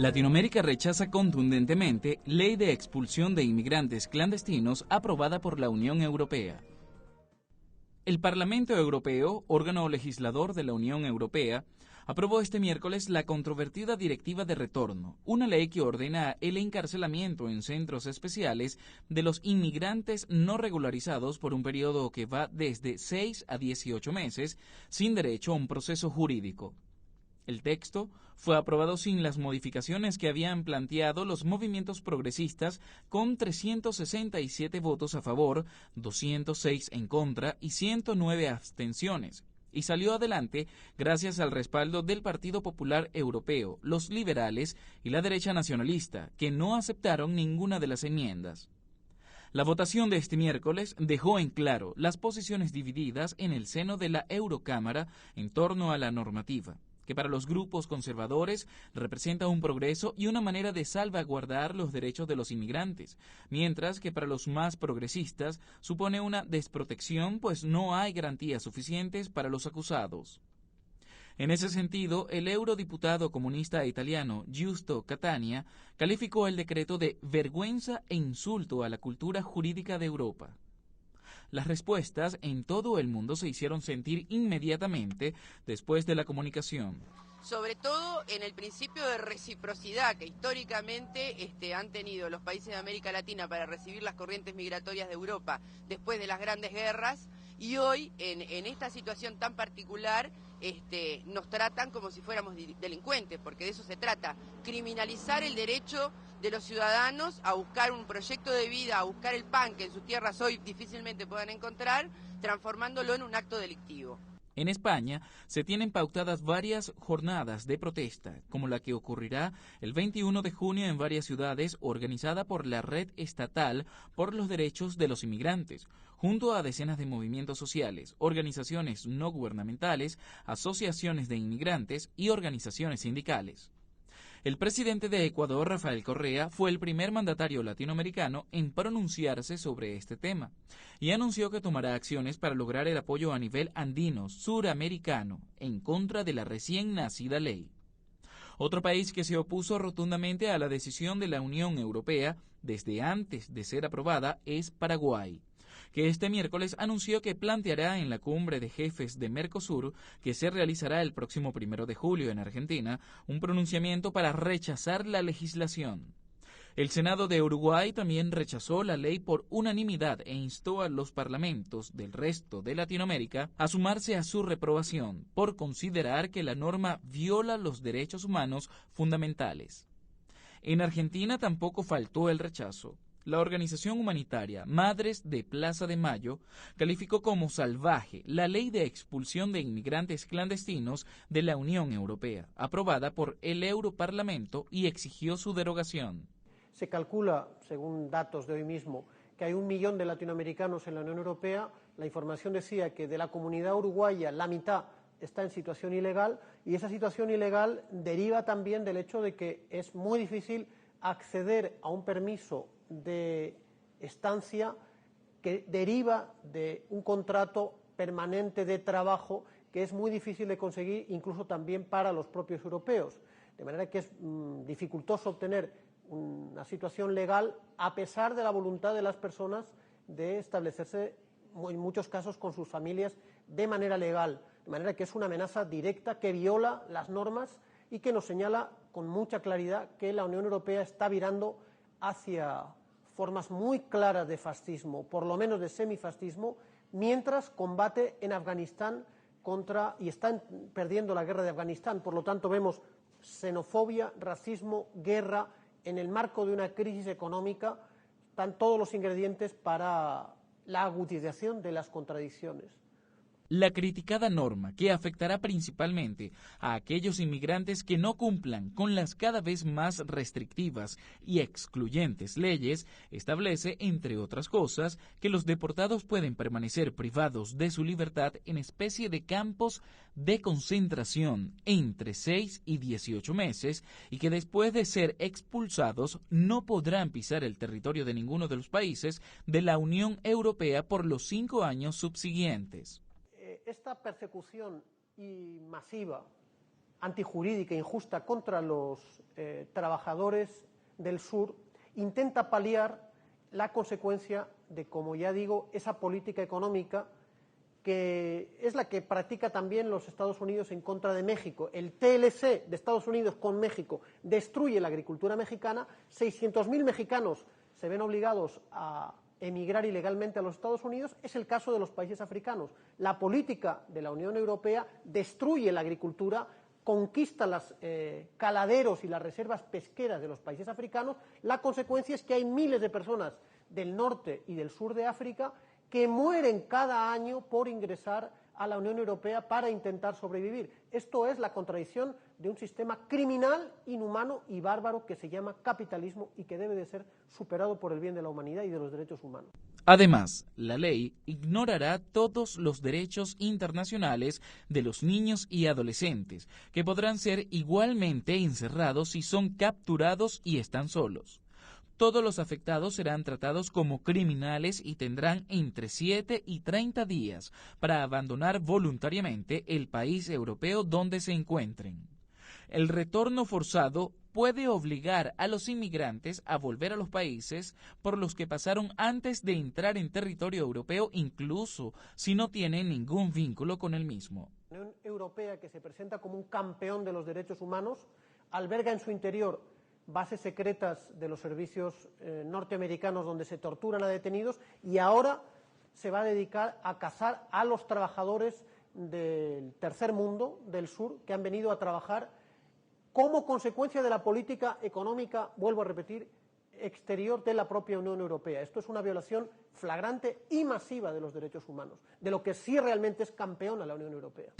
Latinoamérica rechaza contundentemente ley de expulsión de inmigrantes clandestinos aprobada por la Unión Europea. El Parlamento Europeo, órgano legislador de la Unión Europea, aprobó este miércoles la controvertida Directiva de Retorno, una ley que ordena el encarcelamiento en centros especiales de los inmigrantes no regularizados por un periodo que va desde 6 a 18 meses, sin derecho a un proceso jurídico. El texto fue aprobado sin las modificaciones que habían planteado los movimientos progresistas, con 367 votos a favor, 206 en contra y 109 abstenciones, y salió adelante gracias al respaldo del Partido Popular Europeo, los liberales y la derecha nacionalista, que no aceptaron ninguna de las enmiendas. La votación de este miércoles dejó en claro las posiciones divididas en el seno de la Eurocámara en torno a la normativa, que para los grupos conservadores representa un progreso y una manera de salvaguardar los derechos de los inmigrantes, mientras que para los más progresistas supone una desprotección, pues no hay garantías suficientes para los acusados. En ese sentido, el eurodiputado comunista italiano Giusto Catania calificó el decreto de vergüenza e insulto a la cultura jurídica de Europa. Las respuestas en todo el mundo se hicieron sentir inmediatamente después de la comunicación. Sobre todo en el principio de reciprocidad que históricamente han tenido los países de América Latina para recibir las corrientes migratorias de Europa después de las grandes guerras, y hoy en esta situación tan particular nos tratan como si fuéramos delincuentes, porque de eso se trata, criminalizar el derecho de los ciudadanos a buscar un proyecto de vida, a buscar el pan que en sus tierras hoy difícilmente puedan encontrar, transformándolo en un acto delictivo. En España se tienen pautadas varias jornadas de protesta, como la que ocurrirá el 21 de junio en varias ciudades, organizada por la Red Estatal por los Derechos de los Inmigrantes, junto a decenas de movimientos sociales, organizaciones no gubernamentales, asociaciones de inmigrantes y organizaciones sindicales. El presidente de Ecuador, Rafael Correa, fue el primer mandatario latinoamericano en pronunciarse sobre este tema y anunció que tomará acciones para lograr el apoyo a nivel andino, suramericano, en contra de la recién nacida ley. Otro país que se opuso rotundamente a la decisión de la Unión Europea desde antes de ser aprobada es Paraguay, que este miércoles anunció que planteará en la cumbre de jefes de Mercosur, que se realizará el próximo 1 de julio en Argentina, un pronunciamiento para rechazar la legislación. El Senado de Uruguay también rechazó la ley por unanimidad e instó a los parlamentos del resto de Latinoamérica a sumarse a su reprobación por considerar que la norma viola los derechos humanos fundamentales. En Argentina tampoco faltó el rechazo. La organización humanitaria Madres de Plaza de Mayo calificó como salvaje la ley de expulsión de inmigrantes clandestinos de la Unión Europea, aprobada por el Europarlamento, y exigió su derogación. Se calcula, según datos de hoy mismo, que hay 1 millón de latinoamericanos en la Unión Europea. La información decía que de la comunidad uruguaya la mitad está en situación ilegal, y esa situación ilegal deriva también del hecho de que es muy difícil acceder a un permiso de estancia que deriva de un contrato permanente de trabajo que es muy difícil de conseguir, incluso también para los propios europeos. De manera que es dificultoso obtener una situación legal a pesar de la voluntad de las personas de establecerse, en muchos casos, con sus familias de manera legal. De manera que es una amenaza directa que viola las normas y que nos señala con mucha claridad que la Unión Europea está virando hacia formas muy claras de fascismo, por lo menos de semifascismo, mientras combate en Afganistán y están perdiendo la guerra de Afganistán. Por lo tanto, vemos xenofobia, racismo, guerra. En el marco de una crisis económica están todos los ingredientes para la agudización de las contradicciones. La criticada norma, que afectará principalmente a aquellos inmigrantes que no cumplan con las cada vez más restrictivas y excluyentes leyes, establece, entre otras cosas, que los deportados pueden permanecer privados de su libertad en especie de campos de concentración entre 6 y 18 meses y que después de ser expulsados no podrán pisar el territorio de ninguno de los países de la Unión Europea por los 5 años subsiguientes. Esta persecución masiva antijurídica e injusta contra los trabajadores del sur, intenta paliar la consecuencia de, como ya digo, esa política económica que es la que practica también los Estados Unidos en contra de México. El TLC de Estados Unidos con México destruye la agricultura mexicana, 600.000 mexicanos se ven obligados a emigrar ilegalmente a los Estados Unidos. Es el caso de los países africanos. La política de la Unión Europea destruye la agricultura, conquista los caladeros y las reservas pesqueras de los países africanos. La consecuencia es que hay miles de personas del norte y del sur de África que mueren cada año por ingresar a la Unión Europea para intentar sobrevivir. Esto es la contradicción de un sistema criminal, inhumano y bárbaro que se llama capitalismo y que debe de ser superado por el bien de la humanidad y de los derechos humanos. Además, la ley ignorará todos los derechos internacionales de los niños y adolescentes, que podrán ser igualmente encerrados si son capturados y están solos. Todos los afectados serán tratados como criminales y tendrán entre 7 y 30 días para abandonar voluntariamente el país europeo donde se encuentren. El retorno forzado puede obligar a los inmigrantes a volver a los países por los que pasaron antes de entrar en territorio europeo, incluso si no tienen ningún vínculo con el mismo. La Unión Europea, que se presenta como un campeón de los derechos humanos, alberga en su interior bases secretas de los servicios norteamericanos donde se torturan a detenidos, y ahora se va a dedicar a cazar a los trabajadores del tercer mundo, del sur, que han venido a trabajar como consecuencia de la política económica, vuelvo a repetir, exterior de la propia Unión Europea. Esto es una violación flagrante y masiva de los derechos humanos, de lo que sí realmente es campeona la Unión Europea.